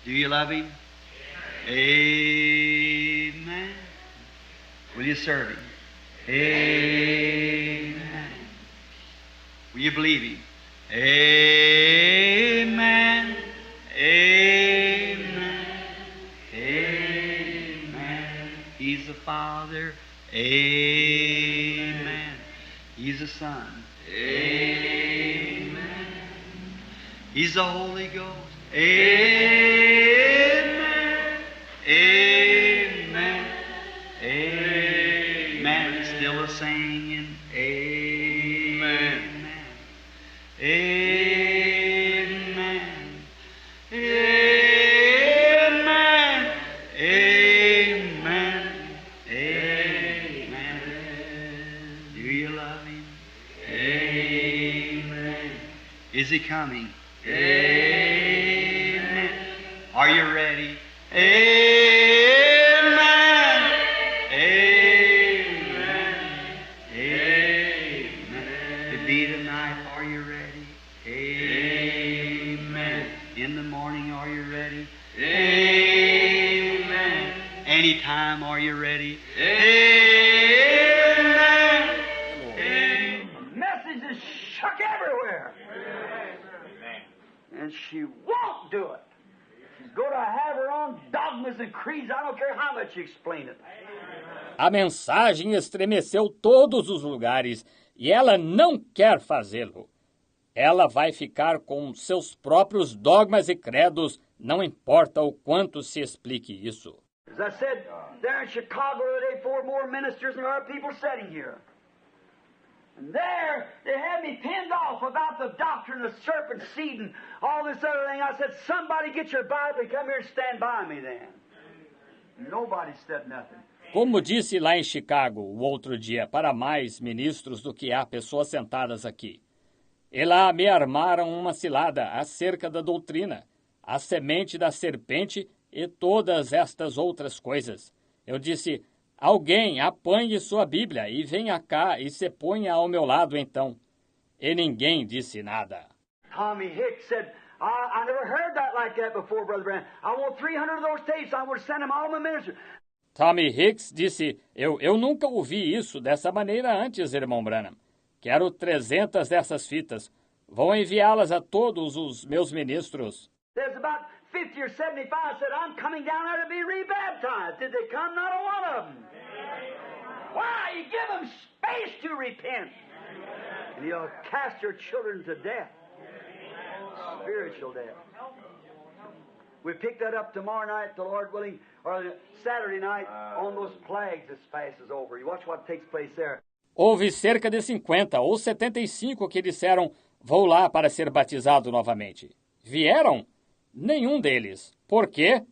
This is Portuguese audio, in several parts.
Do you love Him? Amen. Will you serve Him? Amen. Will you believe Him? Amen. Amen. Amen. He's the Father. Amen. He's the Son. Amen. He's the Holy Ghost. Amen. Amen. Amen. It's still a singing. Amen. Amen. Amen. Amen. Amen. Do you love Him? Amen. Is He coming? Amen. Are you ready? Amen. Amen. Amen. To be tonight, are you ready? Amen. In the morning, are you ready? Amen. Anytime, are you ready? Amen. Amen. The message is shook everywhere. And she won't do it. She's going to have her own dogmas and creeds. I don't care how much you explain it. A mensagem estremeceu todos os lugares e ela não quer fazê-lo. Ela vai ficar com seus próprios dogmas e credos, não importa o quanto se explique isso. As I said, there in Chicago today, 4 more ministers than there are people sitting here. And there, they had me pinned off about the doctrine of serpent seed and all this other thing. I said, somebody get your Bible and come here and stand by me then. Nobody said nothing. Como disse lá em Chicago o outro dia, para mais ministros do que há pessoas sentadas aqui. E lá me armaram uma cilada acerca da doutrina, a semente da serpente e todas estas outras coisas. Eu disse, alguém apanhe sua Bíblia e venha cá e se ponha ao meu lado então. E ninguém disse nada. Tommy Hicks said, I never heard that like that before, Brother Branham. I want 300 of those tapes. I want to send them all to my minister. Tommy Hicks disse, eu nunca ouvi isso dessa maneira antes, irmão Branham. Quero 300 dessas fitas. Vou enviá-las a todos os meus ministros. There's about 50 or 75 said, I'm coming down there to be rebaptized. Did they come? Not a one of them. Why? You give them space to repent. And you'll cast your children to death. Spiritual death. We pick that up tomorrow night, the Lord willing, or Saturday night on those plagues as fast as over. You watch what takes place there. Houve cerca de 50 ou 75 que disseram, vou lá para ser batizado novamente. Vieram? Nenhum deles. Por quê?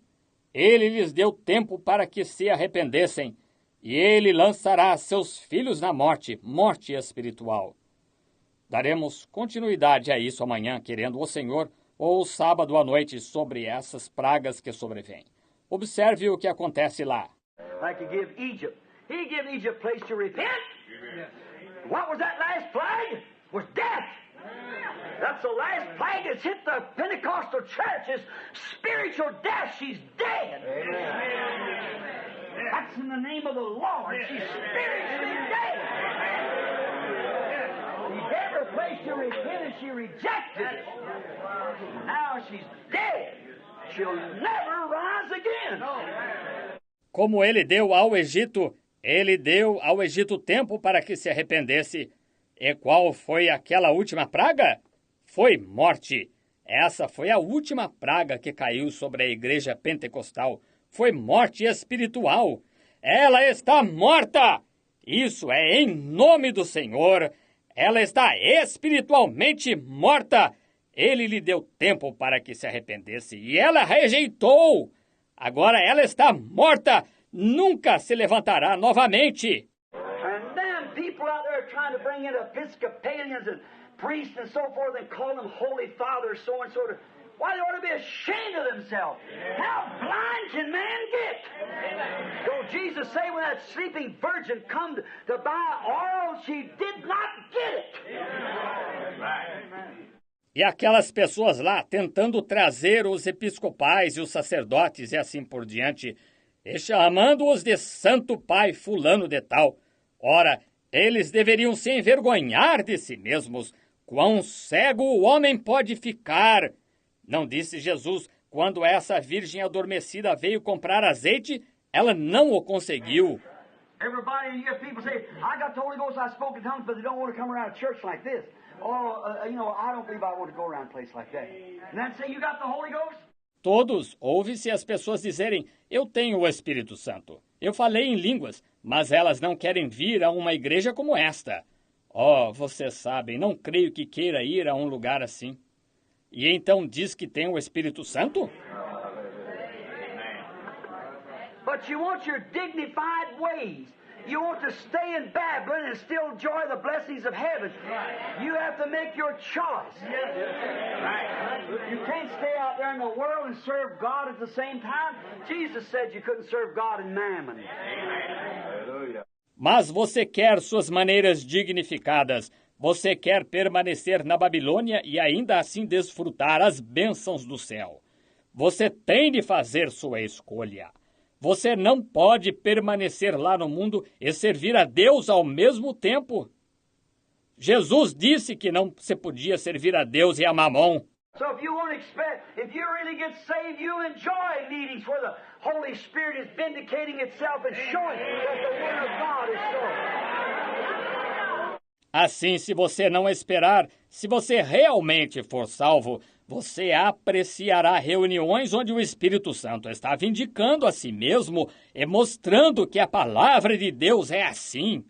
Ele lhes deu tempo para que se arrependessem, e ele lançará seus filhos na morte, morte espiritual. Daremos continuidade a isso amanhã, querendo o Senhor, ou sábado à noite, sobre essas pragas que sobrevêm. Observe o que acontece lá. Like he gave Egypt. He gave Egypt a place to repent. What was that last plague? Was death. That's the last plague that's hit the Pentecostal church is spiritual death. She's dead. That's in the name of the Lord. She's spiritually dead. He gave her a place to repent and she rejected it. Now she's dead. She'll never rise again. Como ele deu ao Egito tempo para que se arrependesse. E qual foi aquela última praga? Foi morte. Essa foi a última praga que caiu sobre a igreja pentecostal. Foi morte espiritual. Ela está morta. Isso é em nome do Senhor. Ela está espiritualmente morta. Ele lhe deu tempo para que se arrependesse e ela rejeitou. Agora ela está morta. Nunca se levantará novamente. And them people out there trying to bring in Episcopalians and priests and so forth and call them Holy Father, so and so. Why, they ought to be ashamed of themselves. How blind can man get? Don't Jesus say when that sleeping virgin come to buy oil, she did not get it? E aquelas pessoas lá tentando trazer os episcopais e os sacerdotes e assim por diante, e chamando-os de Santo Pai fulano de tal. Ora, eles deveriam se envergonhar de si mesmos. Quão cego o homem pode ficar! Não disse Jesus, quando essa virgem adormecida veio comprar azeite, ela não o conseguiu. Everybody, you get people say, I got the Holy Ghost, I spoke in tongues, but they don't want to come around a church like this. I don't believe I want to go around a place like that. And then say, you got the Holy Ghost? Todos, ouve-se as pessoas dizerem, eu tenho o Espírito Santo. Eu falei em línguas, mas elas não querem vir a uma igreja como esta. Oh, vocês sabem, não creio que queira ir a um lugar assim. E então diz que tem o Espírito Santo? But you want your dignified ways. You want to stay in Babylon and still enjoy the blessings of heaven. You have to make your choice. You can't stay out there in the world and serve God at the same time. Jesus said you couldn't serve God and mammon. Mas você quer suas maneiras dignificadas. Você quer permanecer na Babilônia e ainda assim desfrutar as bênçãos do céu. Você tem de fazer sua escolha. Você não pode permanecer lá no mundo e servir a Deus ao mesmo tempo. Jesus disse que não se podia servir a Deus e a Mamon. So if you really get saved, you enjoy meetings where the Holy Spirit is vindicating itself and showing that the Word of God is so. Assim, se você não esperar, se você realmente for salvo, você apreciará reuniões onde o Espírito Santo está vindicando a si mesmo e mostrando que a palavra de Deus é assim.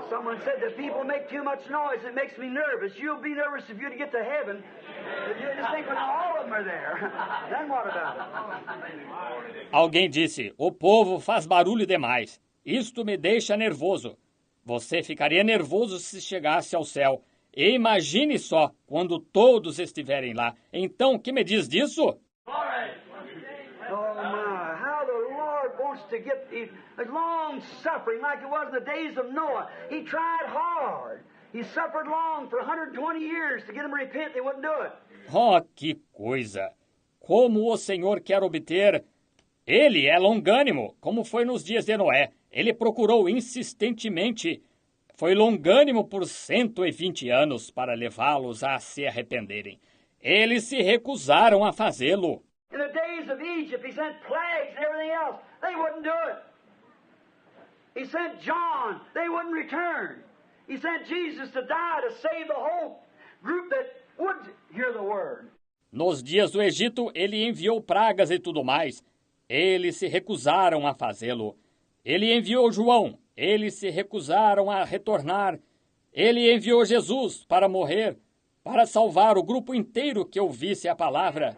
Someone said that people make too much noise. It makes me nervous. You'll be nervous if you get to heaven. You just think when all of them are there. Then what about it? Alguém disse, o povo faz barulho demais. Isto me deixa nervoso. Você ficaria nervoso se chegasse ao céu. E imagine só, quando todos estiverem lá. Então, o que me diz disso? Oh my, how the Lord wants to get his long suffering like it was in the days of Noah. He tried hard. He suffered long for 120 years to get them to repent. They wouldn't do it. Oh, que coisa! Como o Senhor quer obter... Ele é longânimo, como foi nos dias de Noé. Ele procurou insistentemente. Foi longânimo por 120 anos para levá-los a se arrependerem. Eles se recusaram a fazê-lo. In the days of Egypt, he sent plagues and everything else. They wouldn't do it. He sent John. They wouldn't return. He sent Jesus to die to save the whole group that would hear the word. Nos dias do Egito, ele enviou pragas e tudo mais. Eles se recusaram a fazê-lo. Ele enviou João. Eles se recusaram a retornar. Ele enviou Jesus para morrer, para salvar o grupo inteiro que ouvisse a palavra.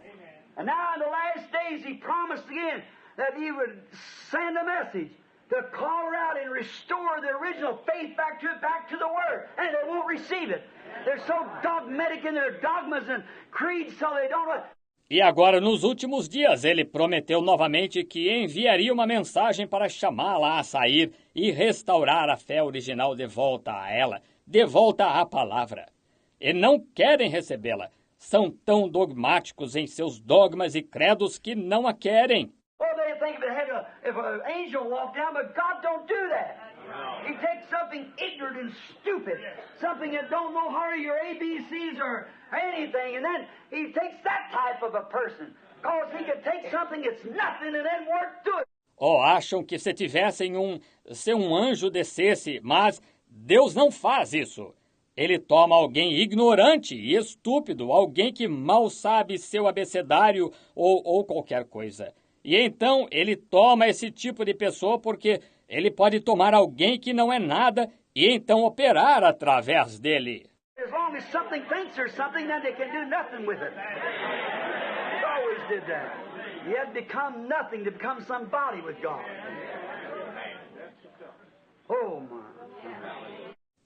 And now in the last days he promised again that he would send a message to call her out and restore the original faith back to the Word. And they won't receive it. They're so dogmatic in their dogmas and creeds so they don't... E agora, nos últimos dias, ele prometeu novamente que enviaria uma mensagem para chamá-la a sair e restaurar a fé original de volta a ela, de volta à palavra. E não querem recebê-la. São tão dogmáticos em seus dogmas e credos que não a querem. Well, they think if an angel walked down, but God don't do that. He takes something ignorant and stupid, something that don't know how your ABCs or anything, and then he takes that type of a person, because he can take something that's nothing and then work to it. Oh, acham que se tivessem se um anjo descesse, mas Deus não faz isso. Ele toma alguém ignorante e estúpido, alguém que mal sabe seu abecedário ou qualquer coisa. E então ele toma esse tipo de pessoa porque ele pode tomar alguém que não é nada e então operar através dele. As long as something thinks there's something, then they can do nothing with it. He always did that. He had to become nothing to become somebody with God. Oh, my.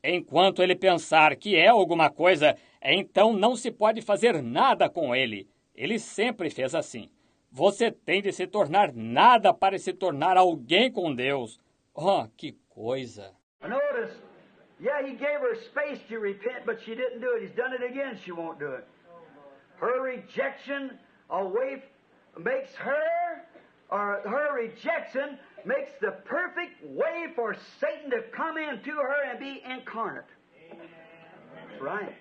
Enquanto ele pensar que é alguma coisa, então não se pode fazer nada com ele. Ele sempre fez assim. Você tem de se tornar nada para se tornar alguém com Deus. Oh, que coisa! Notice, Yeah, he gave her space to repent, but she didn't do it. He's done it again, she won't do it. Her rejection away makes her, or her rejection makes the perfect way for Satan to come into her and be incarnate. That's right.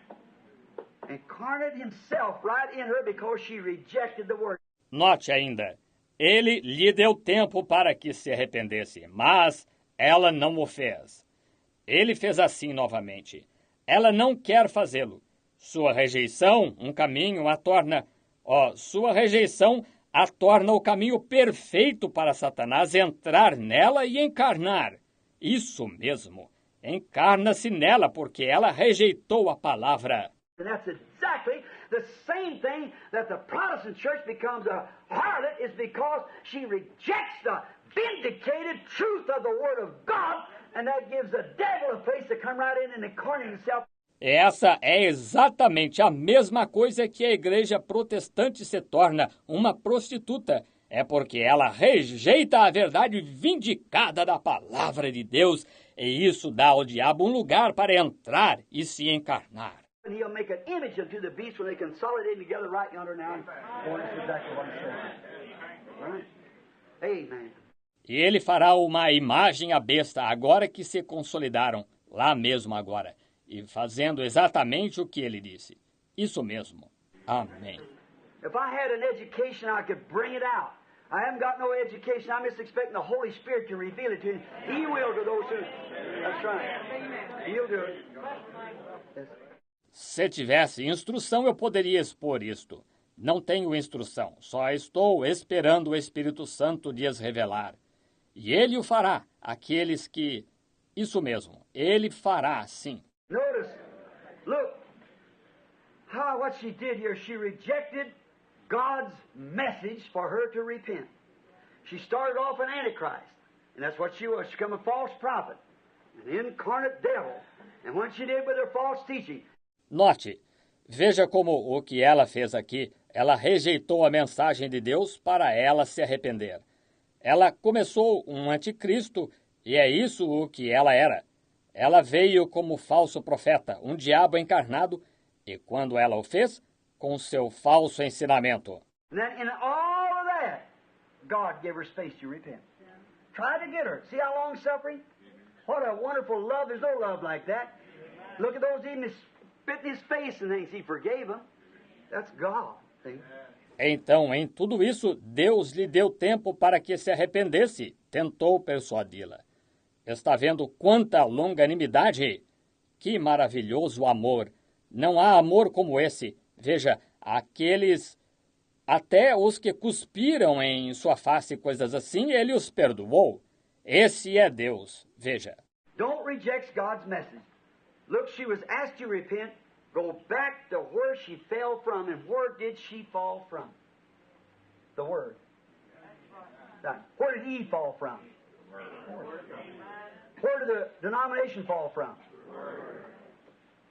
Incarnate himself right in her because she rejected the word. Note ainda, ele lhe deu tempo para que se arrependesse, mas ela não o fez. Ele fez assim novamente. Ela não quer fazê-lo. Sua rejeição, um caminho, a torna... sua rejeição a torna o caminho perfeito para Satanás entrar nela e encarnar. Isso mesmo. Encarna-se nela porque ela rejeitou a palavra. And that's exactly the same thing that the Protestant church becomes a harlot is because she rejects the vindicated truth of the Word of God, and that gives the devil a place to come right in and incarnate himself. Essa é exatamente a mesma coisa que a igreja protestante se torna uma prostituta. É porque ela rejeita a verdade vindicada da palavra de Deus, e isso dá ao diabo um lugar para entrar e se encarnar. And he'll make an image unto the beast when they consolidate together right yonder now. Boy, that's exactly what he's saying. Right? Amen. E ele fará uma imagem à besta agora que se consolidaram, lá mesmo agora, e fazendo exatamente o que ele disse. Isso mesmo. Amém. If I had an education, I could bring it out. I haven't got no education. I'm just expecting the Holy Spirit to reveal it to me. He will to those who... That's right. He'll do it. Yes. Se tivesse instrução, eu poderia expor isto. Não tenho instrução, só estou esperando o Espírito Santo lhes revelar. E ele o fará, aqueles que... Isso mesmo, ele fará, sim. Notice, look, what she did here. She rejected God's message for her to repent. She started off an antichrist, and that's what she was. She became a false prophet, an incarnate devil. And what she did with her false teaching. Note, veja como o que ela fez aqui. Ela rejeitou a mensagem de Deus para ela se arrepender. Ela começou um anticristo, e é isso o que ela era. Ela veio como falso profeta, um diabo encarnado, e quando ela o fez, com seu falso ensinamento. And then in all of that, God gave her space to repent. Try to get her. See how long suffering? What a wonderful love. There's no love like that. Look at those even spit in his face and things. He forgave him. That's God. See? Então, em tudo isso, Deus lhe deu tempo para que se arrependesse. Tentou persuadi-la. Está vendo quanta longanimidade? Que maravilhoso amor! Não há amor como esse. Veja, aqueles, até os que cuspiram em sua face coisas assim, ele os perdoou. Esse é Deus. Veja. Don't reject God's message. Look, she was asked to repent. Go back to where she fell from. And where did she fall from? The Word. Now, where did Eve fall from? Where did the denomination fall from?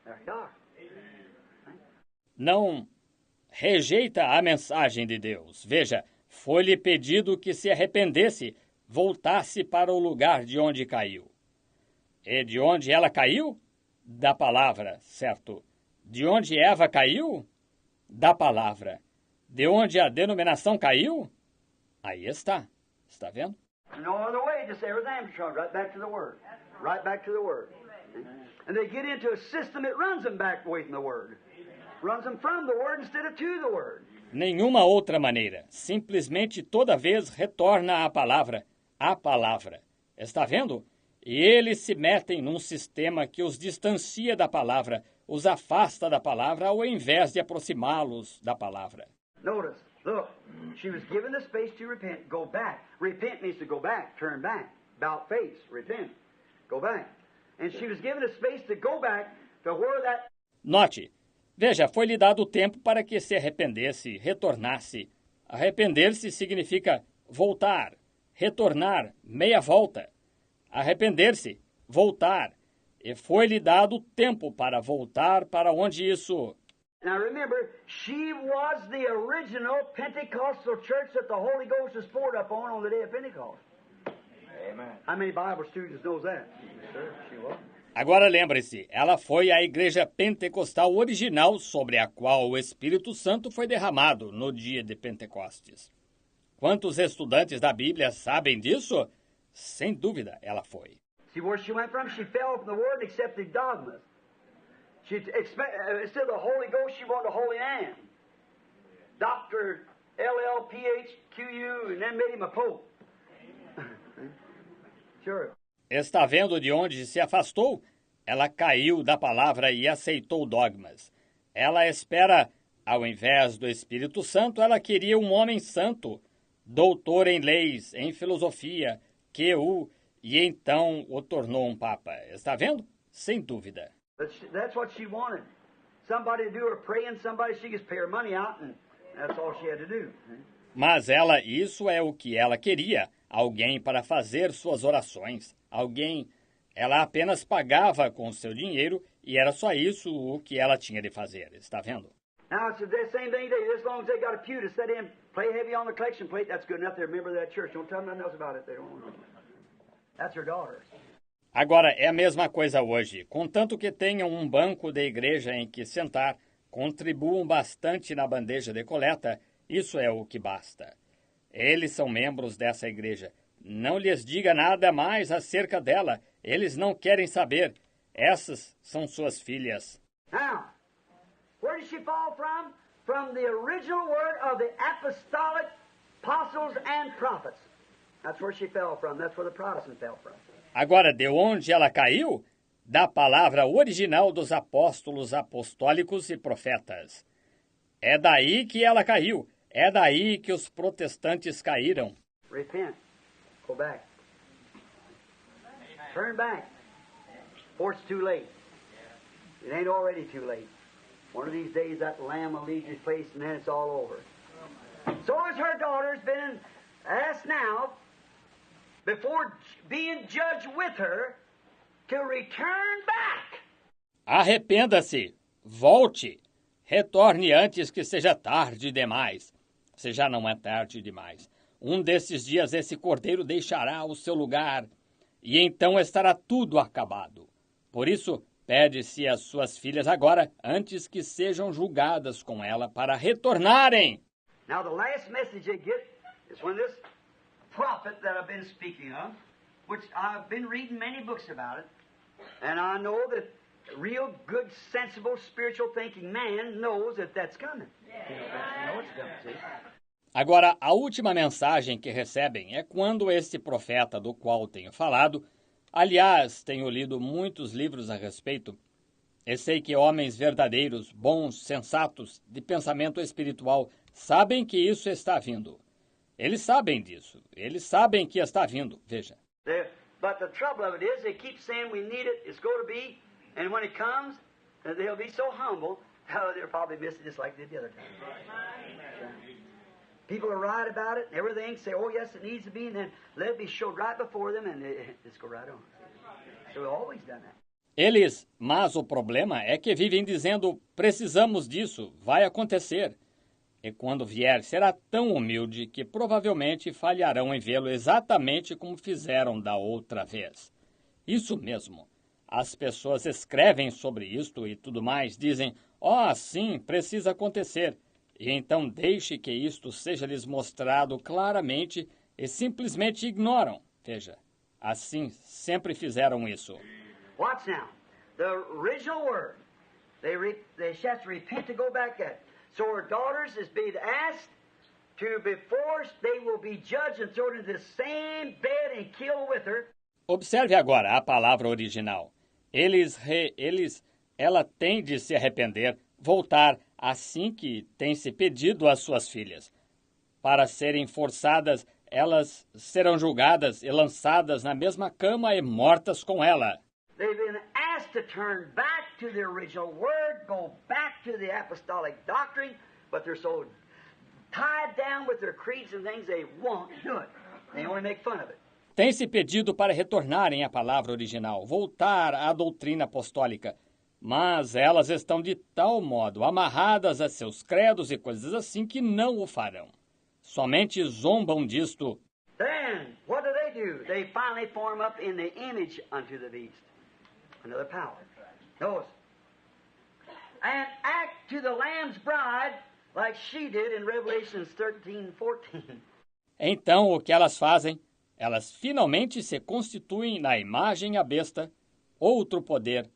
There you are. Não rejeita a mensagem de Deus. Veja, foi-lhe pedido que se arrependesse, voltasse para o lugar de onde caiu. E de onde ela caiu? Da palavra, certo. De onde Eva caiu? Da palavra. De onde a denominação caiu? Aí está. Está vendo? No other way, just everything right back to the Word. Right back to the Word. And they get into a system that runs them back away from the Word. Runs them from the Word instead of to the Word. Nenhuma outra maneira. Simplesmente toda vez retorna à palavra. A palavra. Está vendo? E eles se metem num sistema que os distancia da palavra, os afasta da palavra ao invés de aproximá-los da palavra. Notice, look, she was given the space to repent. Go back. Repent means to go back, turn back. About face, repent. Go back. And she was given a space to go back to where that... Note, veja, foi-lhe dado tempo para que se arrependesse, retornasse. Arrepender-se significa voltar, retornar, meia volta. Arrepender-se, voltar. E foi-lhe dado tempo para voltar para onde isso... Now remember, she was the original Pentecostal church that the Holy Ghost was poured upon the day of Pentecost. Amen. How many Bible students knows that? Sure, she was. Agora lembre-se, ela foi a igreja pentecostal original sobre a qual o Espírito Santo foi derramado no dia de Pentecostes. Quantos estudantes da Bíblia sabem disso? Sem dúvida, ela foi. See where she went from? She fell from the Word and accepted dogmas. Instead of the Holy Ghost, she wanted a holy man. Dr. LLPHQU, and then made him a pope. Sure. Está vendo de onde se afastou? Ela caiu da palavra e aceitou dogmas. Ela espera, ao invés do Espírito Santo, ela queria um homem santo, doutor em leis, em filosofia, QU, e então o tornou um papa. Está vendo? Sem dúvida. That's what she wanted. Somebody to do her praying, somebody she could pay her money out, and that's all she had to do. Mas ela, isso é o que ela queria. Alguém para fazer suas orações. Alguém. Ela apenas pagava com o seu dinheiro e era só isso o que ela tinha de fazer. Está vendo? Now, it's the same thing today. As long as they got a pew to sit in, play heavy on the collection plate, that's good enough. They remember that church. Don't tell them nothing else about it. They don't want to. That's her daughters. Agora, é a mesma coisa hoje. Contanto que tenham um banco de igreja em que sentar, contribuam bastante na bandeja de coleta, isso é o que basta. Eles são membros dessa igreja. Não lhes diga nada mais acerca dela. Eles não querem saber. Essas são suas filhas. Now, where did she fall from? From the original word of the apostolic apostles and prophets. That's where she fell from. That's where the Protestant fell from. Agora, de onde ela caiu? Da palavra original dos apóstolos apostólicos e profetas. É daí que ela caiu. É daí que os protestantes caíram. Repent. Go back. Turn back. Before it's too late. It ain't already too late. One of these days that lamb will leave his place and then it's all over. So has her daughter's been asked now, before being judged with her, to return back. Arrependa-se. Volte. Retorne antes que seja tarde demais. Se já não é tarde demais. Um desses dias esse cordeiro deixará o seu lugar e então estará tudo acabado. Por isso, pede-se às suas filhas agora, antes que sejam julgadas com ela, para retornarem. Now the last message they get is when this prophet that I've been speaking of, which I've been reading many books about it, and I know that real good, sensible, spiritual thinking man knows that that's coming. You know it's coming, see? Agora, a última mensagem que recebem é quando este profeta do qual tenho falado, aliás, tenho lido muitos livros a respeito, e sei que homens verdadeiros, bons, sensatos, de pensamento espiritual, sabem que isso está vindo. Eles sabem disso. Eles sabem que está vindo. Veja. But the trouble of it is, they keep saying we need it, it's going to be, and when it comes, they'll be so humble, they'll probably miss it just like they did the other time. People are right about it, and everything, say, oh yes, it needs to be, and then let it be showed right before them, and just go right on. So we've always done that. Mas o problema é que vivem dizendo, precisamos disso, vai acontecer. E quando vier, será tão humilde que provavelmente falharão em vê-lo exatamente como fizeram da outra vez. Isso mesmo. As pessoas escrevem sobre isto e tudo mais, dizem, sim, precisa acontecer. E então deixe que isto seja-lhes mostrado claramente e simplesmente ignoram. Veja, assim sempre fizeram isso. Watch now. The original word, they have to repent to go back at it. So her daughters is being asked to be forced, they will be judged and thrown into the same bed and killed with her. Observe agora a palavra original. Ela tem de se arrepender, voltar, assim que tem se pedido às suas filhas. Para serem forçadas, elas serão julgadas e lançadas na mesma cama e mortas com ela. They've been asked to turn back to the original word, go back to the apostolic doctrine, but they're so tied down with their creeds and things, they won't do it. They only make fun of it. Tem se pedido para retornarem à palavra original, voltar à doutrina apostólica, mas elas estão de tal modo amarradas a seus credos e coisas assim que não o farão. Somente zombam disto. Then, what do? They finally form up in the image unto the beast. Another power. Notice. And act to the Lamb's bride like she did in Revelation 13:14. Então, o que elas fazem? Elas finalmente se constituem na imagem à besta, outro poder.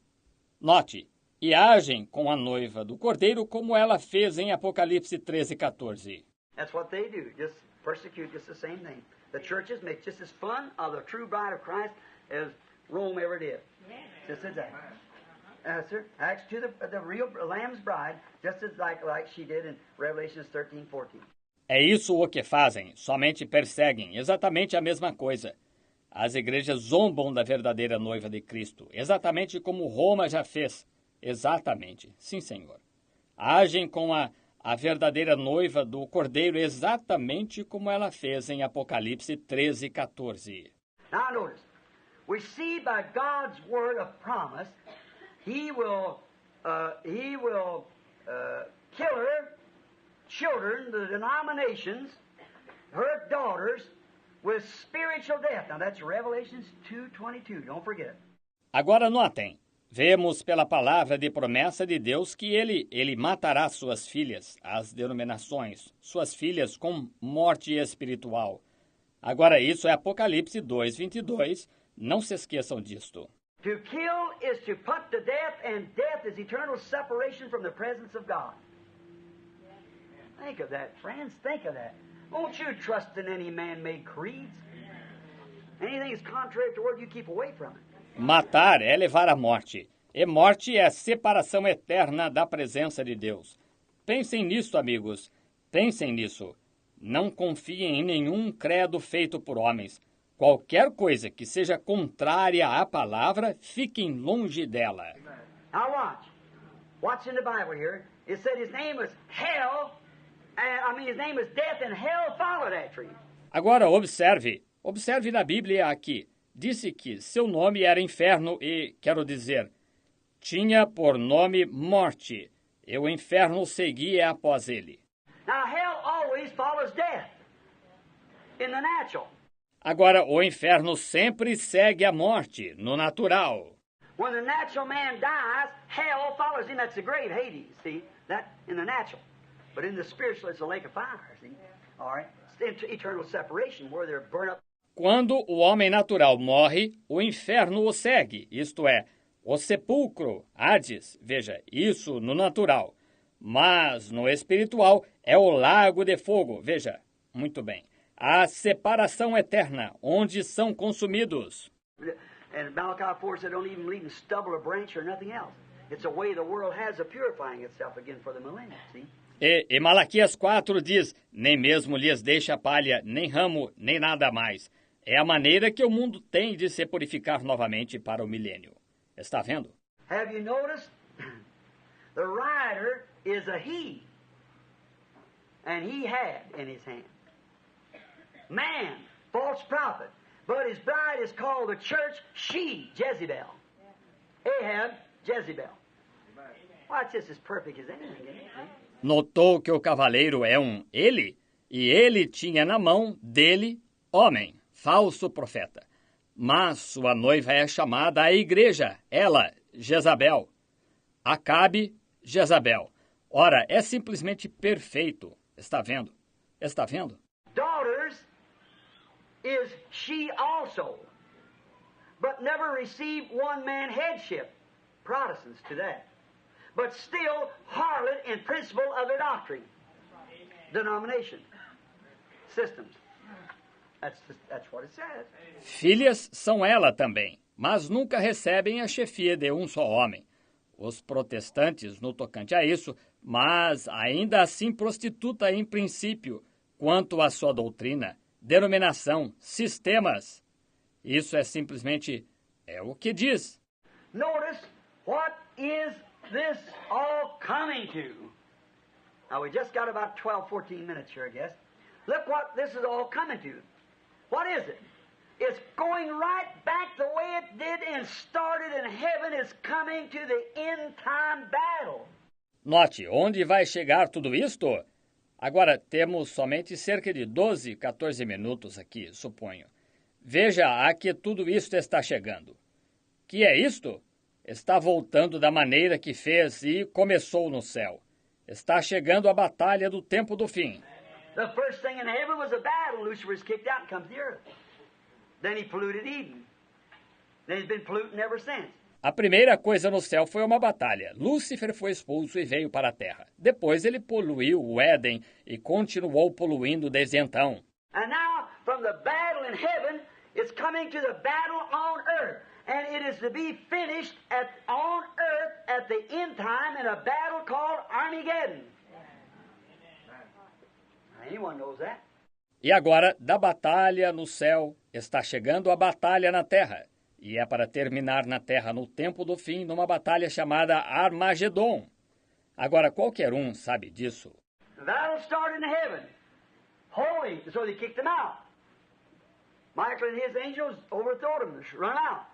Note, e agem com a noiva do Cordeiro como ela fez em Apocalipse 13:14. That's what they do. Just persecute, just the same thing. The churches make just as fun of the true bride of Christ as Rome ever did. Just as that. Sir, acts to the real Lamb's bride, just as like she did in Revelation 13:14. É isso o que fazem, somente perseguem, exatamente a mesma coisa. As igrejas zombam da verdadeira noiva de Cristo, exatamente como Roma já fez. Exatamente, sim, Senhor. Agem com a verdadeira noiva do Cordeiro, exatamente como ela fez em Apocalipse 13:14. Now notice, we see by God's word of promise, He will kill her children, the denominations, her daughters, with spiritual death. Now that's Revelations 2:22. Don't forget it. Agora notem, vemos pela palavra de promessa de Deus que ele matará suas filhas, as denominações, suas filhas com morte espiritual. Agora isso é Apocalipse 2:22. Não se esqueçam disto. To kill is to put to death, and death is eternal separation from the presence of God. Think of that, friends. Think of that. Won't you trust in any man-made creeds? Anything is contrary to the word, you keep away from it. Matar é levar à morte, e morte é a separação eterna da presença de Deus. Pensem nisso, amigos. Pensem nisso. Não confiem em nenhum credo feito por homens. Qualquer coisa que seja contrária à palavra, fiquem longe dela. Now watch. Watch in the Bible here. It said his name was hell. His name was death, and hell followed after him. Agora observe na Bíblia aqui. Disse que seu nome era inferno e, quero dizer, tinha por nome morte, e o inferno seguia após ele. Now hell always follows death in the natural. Agora, o inferno sempre segue a morte, no natural. When the natural man dies, hell follows him. That's the grave, Hades, see? That in the natural. But in the spiritual, it's a lake of fire, see? All right? It's eternal separation where they're burned up. Quando o homem natural morre, o inferno o segue, isto é, o sepulcro, Hades, veja, isso no natural. Mas no espiritual é o lago de fogo, veja, muito bem. A separação eterna, onde são consumidos. And Malachi 4 said, don't even leave in stubble or branch or nothing else. It's a way the world has of purifying itself again for the millennium, see? E Malaquias 4 diz, nem mesmo lhes deixa palha, nem ramo, nem nada mais. É a maneira que o mundo tem de se purificar novamente para o milênio. Está vendo? Have you noticed? The rider is a he. And he had in his hand. Man, false prophet. But his bride is called the church, she, Jezebel. Ahab, Jezebel. Watch this, as perfect as anything, isn't it? Notou que o cavaleiro é um ele, e ele tinha na mão dele homem, falso profeta. Mas sua noiva é chamada a igreja, ela, Jezabel. Acabe, Jezabel. Ora, é simplesmente perfeito. Está vendo? Está vendo? Daughters is she also, but never received one man headship. Protestants to that. But still harlot in principle of their doctrine. Denomination. Systems. That's what it says. Filhas são ela também, mas nunca recebem a chefia de um só homem. Os protestantes, no tocante a isso, mas ainda assim prostituta em princípio, quanto à sua doutrina, denominação, sistemas. Isso é simplesmente, é o que diz. Notice, what is this all coming to? Now we just got about 12, 14 minutes here, I guess. Look what this is all coming to. What is it? It's going right back the way it did and started in heaven. It's coming to the end time battle. Note, onde vai chegar tudo isto? Agora, temos somente cerca de 12, 14 minutos aqui, suponho. Veja a que tudo isto está chegando. Que é isto? está voltando da maneira que fez e começou no céu. Está chegando a batalha do tempo do fim. The first thing in heaven was a battle. Lucifer was kicked out and comes to the earth. Then he polluted Eden. Then he's been polluting ever since. A primeira coisa no céu foi uma batalha. Lúcifer foi expulso e veio para a terra. Depois ele poluiu o Éden e continuou poluindo desde então. And now, from the battle in heaven, it's coming to the battle on earth. And it is to be finished on earth at the end time in a battle called Armageddon. Anyone knows that? E agora, da batalha no céu, está chegando a batalha na terra. E é para terminar na terra no tempo do fim, numa batalha chamada Armagedon. Agora, qualquer um sabe disso. The battle started in heaven. Holy, so they kicked them out. Michael and his angels overthrew them, run out.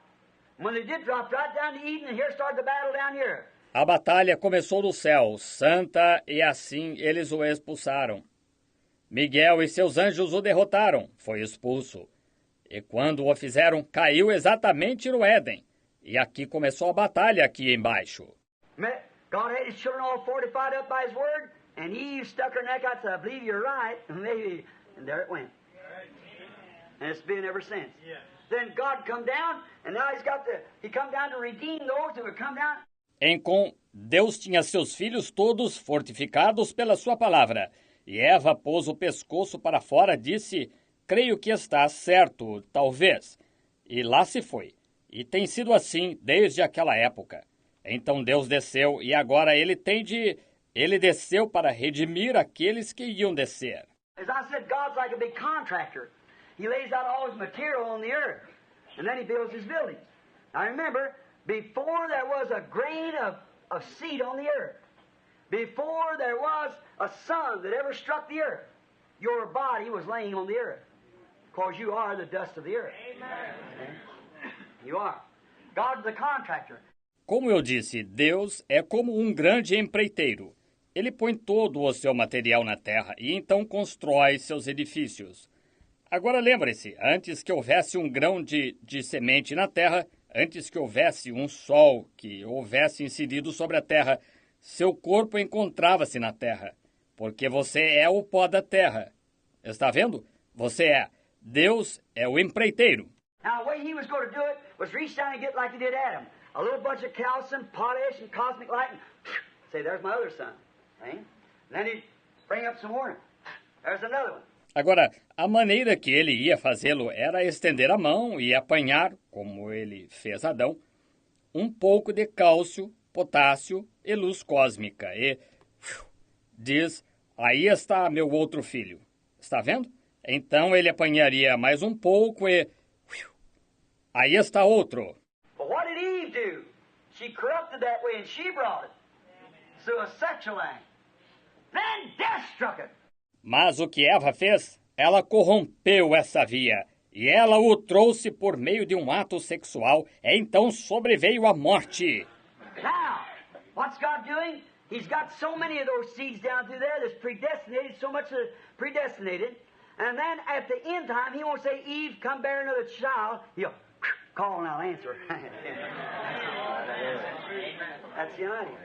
When they did, dropped right down to Eden, and here started the battle down here. A batalha começou no céu, santa, e assim eles o expulsaram. Miguel e seus anjos o derrotaram, foi expulso. E quando o fizeram, caiu exatamente no Éden. E aqui começou a batalha aqui embaixo. God had his children all fortified up by his word, and Eve stuck her neck out and said, I believe you're right. Maybe, and there it went. And it's been ever since. Then God come down, and now he come down to redeem those who would come down. Deus tinha seus filhos todos fortificados pela sua palavra. E Eva pôs o pescoço para fora, disse, creio que está certo, talvez. E lá se foi. E tem sido assim desde aquela época. Então Deus desceu e agora ele desceu para redimir aqueles que iam descer. As I said, God's like a big contractor. He lays out all his material on the earth, and then he builds his buildings. Now remember, before there was a grain of seed on the earth, before there was a sun that ever struck the earth, your body was laying on the earth, because you are the dust of the earth. Amen. You are. God's the contractor. Como eu disse, Deus é como um grande empreiteiro. Ele põe todo o seu material na terra e então constrói seus edifícios. Agora lembre-se, antes que houvesse um grão de semente na terra, antes que houvesse um sol que houvesse incidido sobre a terra, seu corpo encontrava-se na terra, porque você é o pó da terra. Está vendo? Você é. Deus é o empreiteiro. Now, the way he was going to do it was reach down and get like he did Adam. A little bunch of calcium, potash, and cosmic light, and say, there's my other son. Right? And then he'd bring up some more. There's another one. Agora, a maneira que ele ia fazê-lo era estender a mão e apanhar, como ele fez Adão, um pouco de cálcio, potássio e luz cósmica. E diz, aí está meu outro filho. Está vendo? Então ele apanharia mais um pouco e aí está outro. But what did Eve do? She corrupted that way and she brought it. So a sexual act. Then death struck it. Mas o que Eva fez? Ela corrompeu essa via. E ela o trouxe por meio de um ato sexual. E então sobreveio a morte. Now, what's God doing? He's got so many of those seeds down through there that's predestinated, so much predestinated. And then at the end time, he won't say, Eve, come bear another child. He'll call and I'll answer. That's the idea.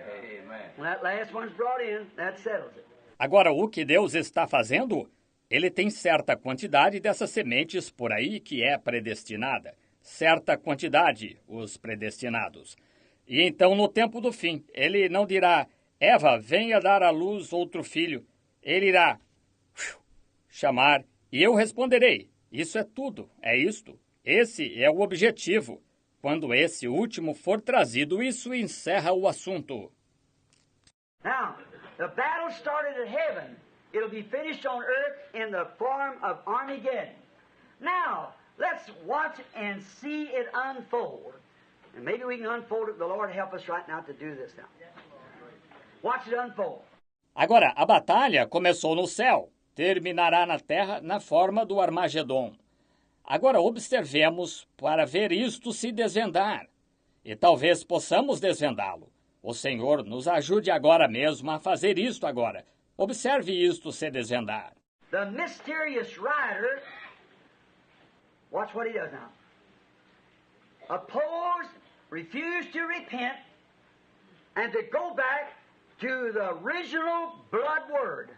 When that last one's brought in, that settles it. Agora, o que Deus está fazendo? Ele tem certa quantidade dessas sementes por aí que é predestinada. Certa quantidade, os predestinados. E então, no tempo do fim, ele não dirá, Eva, venha dar à luz outro filho. Ele irá chamar e eu responderei. Isso é tudo, é isto. Esse é o objetivo. Quando esse último for trazido, isso encerra o assunto. Now, the battle started in heaven. It'll be finished on earth in the form of Armageddon. Now, let's watch and see it unfold. And maybe we can unfold it. The Lord help us right now to do this now. Watch it unfold. Agora, a batalha começou no céu. Terminará na terra na forma do Armagedon. Agora observemos para ver isto se desvendar. E talvez possamos desvendá-lo. O Senhor nos ajude agora mesmo a fazer isto agora. Observe isto se desvendar. The mysterious rider, watch what he does now. Opposed refused to repent and to go back to the original blood word.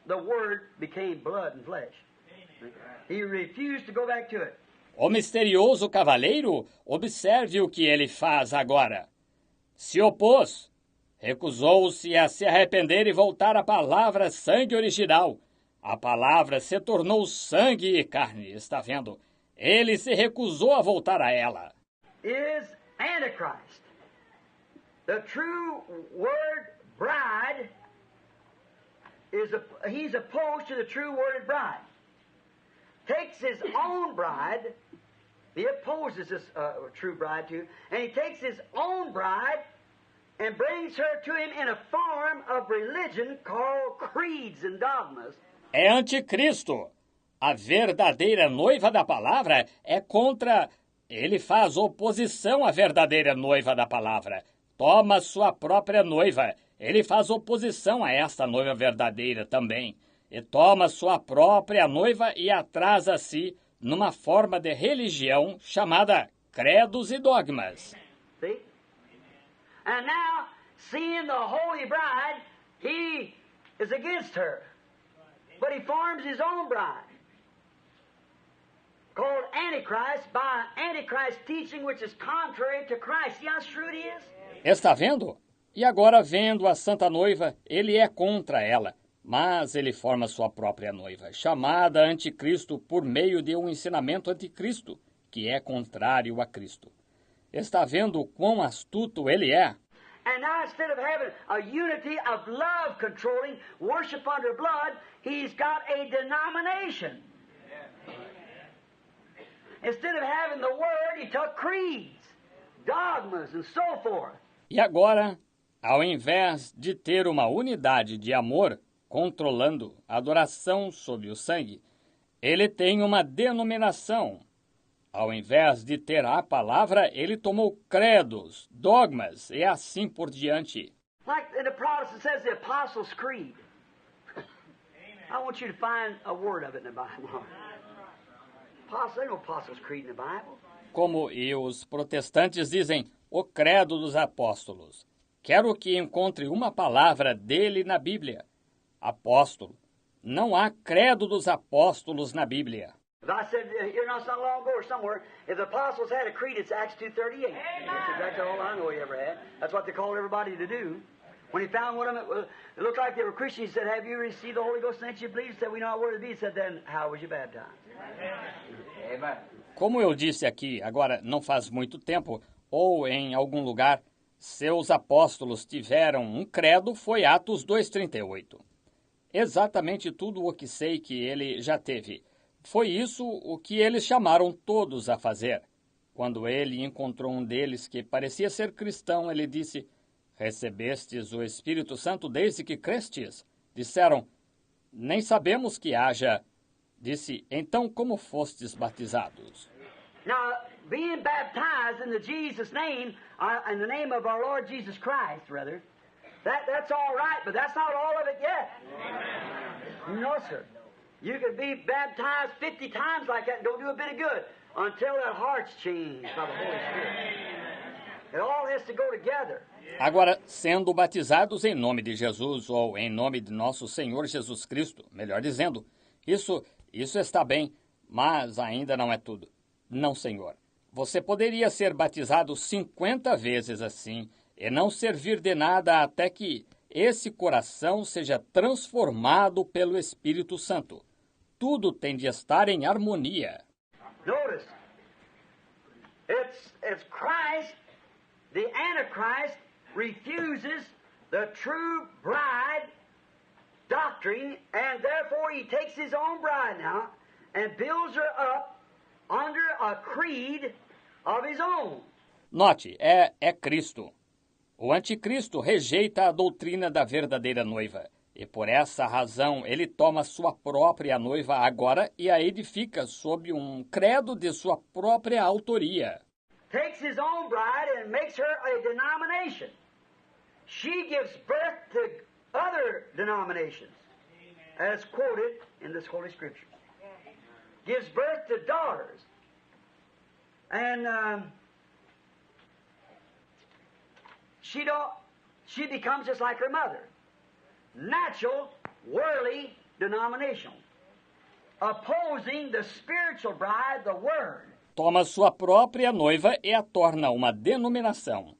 The word became blood and flesh. He refused to go back to it. O misterioso cavaleiro, observe o que ele faz agora. Se opôs, recusou-se a se arrepender e voltar à palavra sangue original. A palavra se tornou sangue e carne, está vendo? Ele se recusou a voltar a ela. Is Antichrist. The true word bride he's opposed to the true worded bride. Takes his own bride, he opposes this true bride to, and he takes his own bride and brings her to him in a form of religion called creeds and dogmas. É anticristo. A verdadeira noiva da palavra é contra... Ele faz oposição à verdadeira noiva da palavra. Toma sua própria noiva. Ele faz oposição a esta noiva verdadeira também. E toma sua própria noiva e a traz a si numa forma de religião chamada credos e dogmas. See? And now, seeing the holy bride, he is against her. But he forms his own bride, called Antichrist, by Antichrist teaching which is contrary to Christ. See how shrewd he is? Está vendo? E agora, vendo a Santa Noiva, ele é contra ela. Mas ele forma sua própria noiva, chamada Anticristo por meio de um ensinamento anticristo, que é contrário a Cristo. Está vendo quão astuto ele é? And now, instead of having a unity of love controlling worship under blood, he's got a denomination. Instead of having the word, he took creeds, dogmas, and so forth. E agora, ao invés de ter uma unidade de amor controlando a adoração sob o sangue, ele tem uma denominação. Ao invés de ter a palavra, ele tomou credos, dogmas e assim por diante. Like the Protestant says, the Apostles' Creed. I want you to find a word of it in the Bible. There's no Apostles' Creed in the Bible. Como e os protestantes dizem, o credo dos apóstolos. Quero que encontre uma palavra dele na Bíblia. Apóstolo. Não há credo dos apóstolos na Bíblia. As I said here not so long ago or somewhere, if the apostles had a creed, it's Acts 2:38. That's exactly all I know he ever had. That's what they called everybody to do. When he found one of them, it looked like they were Christians, he said, "Have you received the Holy Ghost since you believed?" He said, "We know where to be." He said, "Then how was you baptized?" Amen. Como eu disse aqui, agora não faz muito tempo, ou em algum lugar, seus apóstolos tiveram um credo, foi Atos 2:38. Exatamente tudo o que sei que ele já teve. Foi isso o que eles chamaram todos a fazer. Quando ele encontrou um deles que parecia ser cristão, ele disse, recebestes o Espírito Santo desde que crestes? Disseram, nem sabemos que haja. Disse, então como fostes batizados? Now, being baptized in the Jesus name, in the name of our Lord Jesus Christ, rather, that's all right, but that's not all of it yet. No, sir. You could be baptized 50 times like that and don't do a bit of good until that heart's changed by the Holy Spirit. It all has to go together. Agora, sendo batizados em nome de Jesus ou em nome de nosso Senhor Jesus Cristo, melhor dizendo, isso está bem, mas ainda não é tudo. Não, Senhor. Você poderia ser batizado 50 vezes assim e não servir de nada até que esse coração seja transformado pelo Espírito Santo. Tudo tem de estar em harmonia. Notice, it's Christ, the Antichrist, refuses the true bride doctrine, and therefore he takes his own bride now and builds her up under a creed of his own. Note, é Cristo. O anticristo rejeita a doutrina da verdadeira noiva. E por essa razão ele toma sua própria noiva agora e a edifica sob um credo de sua própria autoria. Takes his own bride and makes her a denomination. She gives birth to other denominations, as quoted in this Holy Scripture. Gives birth to daughters. And she becomes just like her mother. Natural, worldly, denominational. Opposing the spiritual bride, the Word. Toma sua própria noiva e a torna uma denominação.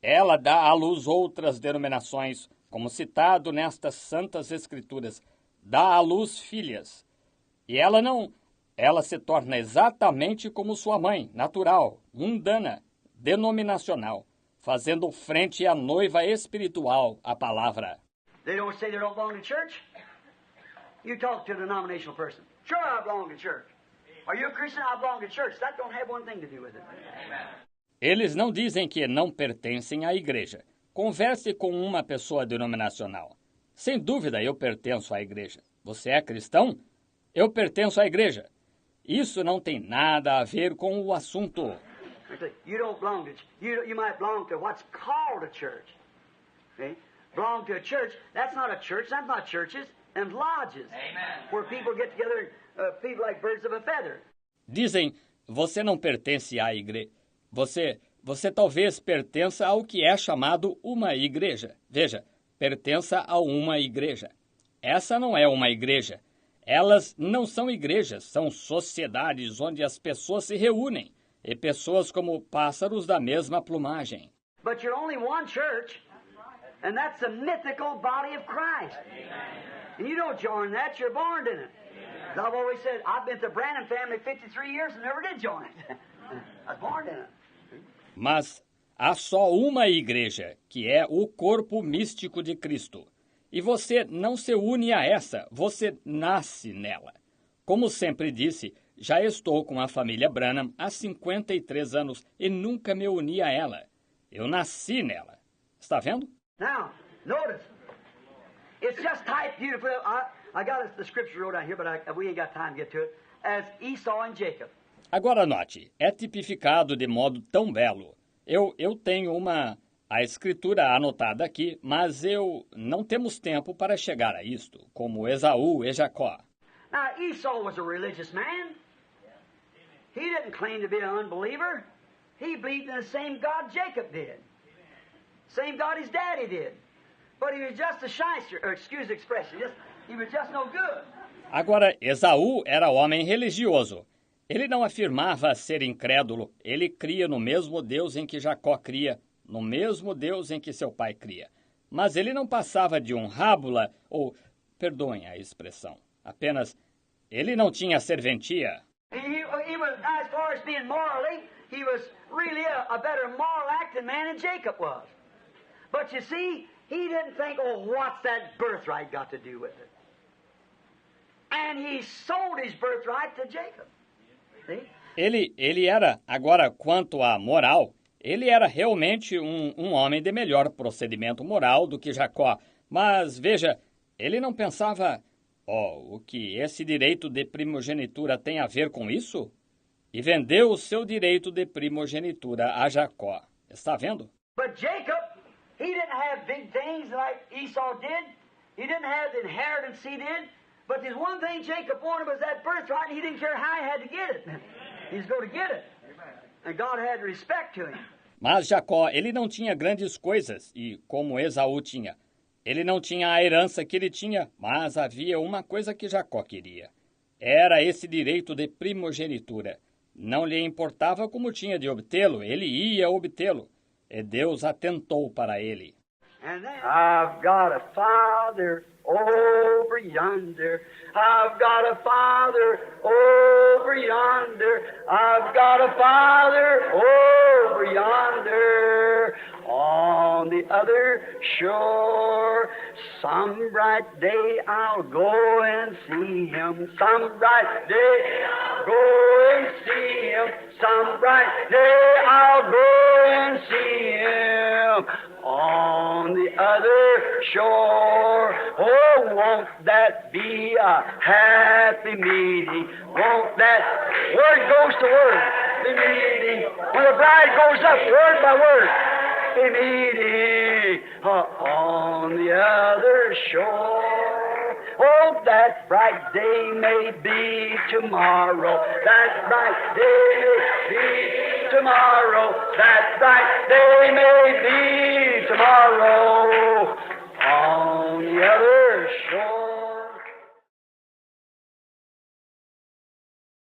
Ela dá à luz outras denominações, como citado nestas santas escrituras. Dá à luz filhas. E ela se torna exatamente como sua mãe, natural, mundana, denominacional, fazendo frente à noiva espiritual, a palavra. They don't say they don't belong to church. You talk to a denominational person. Sure, I belong to church. Are you a Christian? I belong to church. That don't have one thing to do with it. Eles não dizem que não pertencem à igreja. Converse com uma pessoa denominacional. Sem dúvida, eu pertenço à igreja. Você é cristão? Eu pertenço à igreja. Isso não tem nada a ver com o assunto. You don't belong to. You might belong to what's called a church. Okay? Belong to a church. That's not a church. That's not churches and lodges. Amen. Where people get together, people like birds of a feather. Dizem, você não pertence à igreja. Você talvez pertença ao que é chamado uma igreja. Veja, pertença a uma igreja. Essa não é uma igreja. Elas não são igrejas, são sociedades onde as pessoas se reúnem. E pessoas como pássaros da mesma plumagem. But you're only one church, and that's the mythical body of Christ. And you don't join that, you're born in it. As I've always said, I've been to the Branham family 53 years and never did join it. I was born in it. Mas há só uma igreja, que é o corpo místico de Cristo. E você não se une a essa, você nasce nela. Como sempre disse, já estou com a família Branham há 53 anos e nunca me uni a ela. Eu nasci nela. Está vendo? Now, notice. It's just typed beautifully. I got the scripture wrote down here, but we ain't got time to get to it. As Esau and Jacob. Agora note, é tipificado de modo tão belo. Eu tenho a escritura anotada aqui, mas não temos tempo para chegar a isto, como Esaú e Jacó. Now, Esau was a religious man. He didn't claim to be an unbeliever. He believed in the same God Jacob did. Same God his daddy did. But he was just a shyster, or excuse the expression, he was just no good. Agora, Esaú era homem religioso. Ele não afirmava ser incrédulo. Ele cria no mesmo Deus em que Jacó cria, no mesmo Deus em que seu pai cria. Mas ele não passava de um rábula, ou, perdoem a expressão, apenas, ele não tinha serventia. He was, as far as being morally, he was really a better moral acting man than Jacob was. But you see, he didn't think, oh, what's that birthright got to do with it? And he sold his birthright to Jacob. See? Ele era, agora, quanto à moral, ele era realmente um homem de melhor procedimento moral do que Jacó. Mas, veja, ele não pensava, o que esse direito de primogenitura tem a ver com isso? E vendeu o seu direito de primogenitura a Jacó. Está vendo? But Jacob, he didn't have big things like Esau did. He didn't have the inheritance he did. But there's one thing Jacob wanted was that birthright, and he didn't care how he had to get it. He's going to get it. And God had respect to him. Mas Jacó, ele não tinha grandes coisas, e como Esaú tinha. Ele não tinha a herança que ele tinha, mas havia uma coisa que Jacó queria. Era esse direito de primogenitura. Não lhe importava como tinha de obtê-lo, ele ia obtê-lo. E Deus atentou para ele. I've got a father over yonder. I've got a father over yonder. I've got a father over yonder. On the other shore, some bright day I'll go and see him. Some bright day I'll go and see him. Some bright day I'll go and see him. On the other shore, oh, won't that be a happy meeting? Won't that, word goes to word, the meeting. When the bride goes up, word by word, the meeting on the other shore. Oh, that bright day may be tomorrow. That bright day may be tomorrow, that bright day may be tomorrow on the other shore.